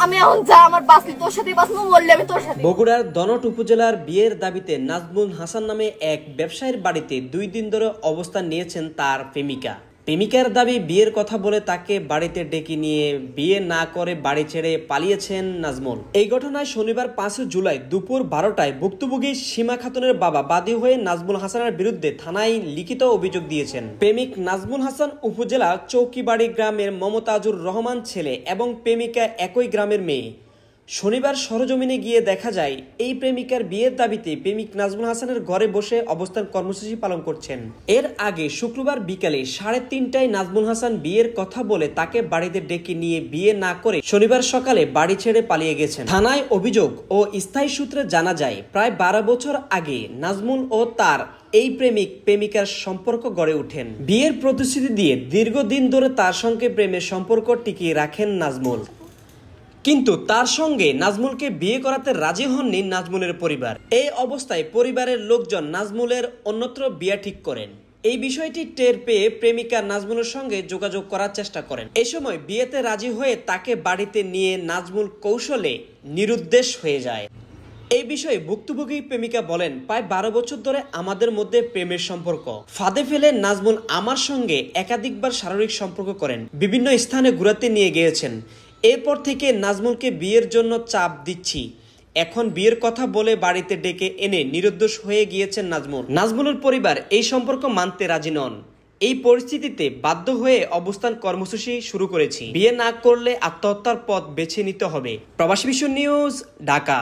আমি এখন যা আমার বাসলি তোর সাথে বাসবো, বললে আমি তোর সাথে। বগুড়ার দনট উপজেলার বিয়ের দাবিতে নাজমুল হাসান নামে এক ব্যবসায়ীর বাড়িতে 2 দিন ধরে অবস্থান নিয়েছেন তার প্রেমিকা। প্রেমিকার দাবি বিয়ের কথা বলে তাকে বাড়িতে ডেকে নিয়ে বিয়ে না করে বাড়ি ছেড়ে পালিয়েছেন নাজমুল। এই ঘটনায় শনিবার 5 জুলাই দুপুর 12টায় ভুক্তভোগী সীমা খাতুনের বাবা বাদী হয়ে নাজমুল হাসানের বিরুদ্ধে থানায় লিখিত অভিযোগ দিয়েছেন। প্রেমিক নাজমুল হাসান উপজেলা চৌকিবাড়ি গ্রামের মমতাজুর রহমান ছেলে এবং প্রেমিকা একই গ্রামের মেয়ে। শনিবার সরজমিনে গিয়ে দেখা যায় এই প্রেমিকার বিয়ের দাবিতে প্রেমিক নাজমুল হাসানের ঘরে বসে অবস্থান কর্মসূচি পালন করছেন। এর আগে শুক্রবার বিকালে 3:30টায় নাজমুল হাসান বিয়ের কথা বলে তাকে বাড়িতে ডেকে নিয়ে বিয়ে না করে শনিবার সকালে বাড়ি ছেড়ে পালিয়ে গেছেন। থানায় অভিযোগ ও স্থায়ী সূত্রে জানা যায় প্রায় 12 বছর আগে নাজমুল ও তার এই প্রেমিকার সম্পর্ক গড়ে ওঠেন। বিয়ের প্রতিশ্রুতি দিয়ে দীর্ঘদিন ধরে তার সঙ্গে প্রেমের সম্পর্ক টিকিয়ে রাখেন নাজমুল। কিন্তু তার সঙ্গে নাজমুলকে বিয়ে করাতে রাজি হননি নাজমুলের পরিবার। এই অবস্থায় পরিবারের লোকজন নাজমুলের অন্যত্র বিয়ে ঠিক করেন। এই বিষয়টি টের পেয়ে প্রেমিকা নাজমুলের সঙ্গে যোগাযোগ করার চেষ্টা করেন। এই সময় বিয়েতে রাজি হয়ে তাকে বাড়িতে নিয়ে নাজমুল কৌশলে নিরুদ্দেশ হয়ে যায়। এই বিষয়ে ভুক্তভোগী প্রেমিকা বলেন, প্রায় 12 বছর ধরে আমাদের মধ্যে প্রেমের সম্পর্ক। ফাঁদে ফেলে নাজমুল আমার সঙ্গে একাধিকবার শারীরিক সম্পর্ক করেন, বিভিন্ন স্থানে ঘুরাতে নিয়ে গিয়েছেন। এরপর থেকে নাজমুলকে বিয়ের জন্য চাপ দিচ্ছি। এখন বিয়ের কথা বলে বাড়িতে ডেকে এনে নিরুদ্দেশ হয়ে গিয়েছেন নাজমুল। নাজমুলের পরিবার এই সম্পর্ক মানতে রাজি নন। এই পরিস্থিতিতে বাধ্য হয়ে অবস্থান কর্মসূচি শুরু করেছি। বিয়ে না করলে আত্মহত্যার পথ বেছে নিতে হবে। প্রবাসী বিশ্ব নিউজ, ঢাকা।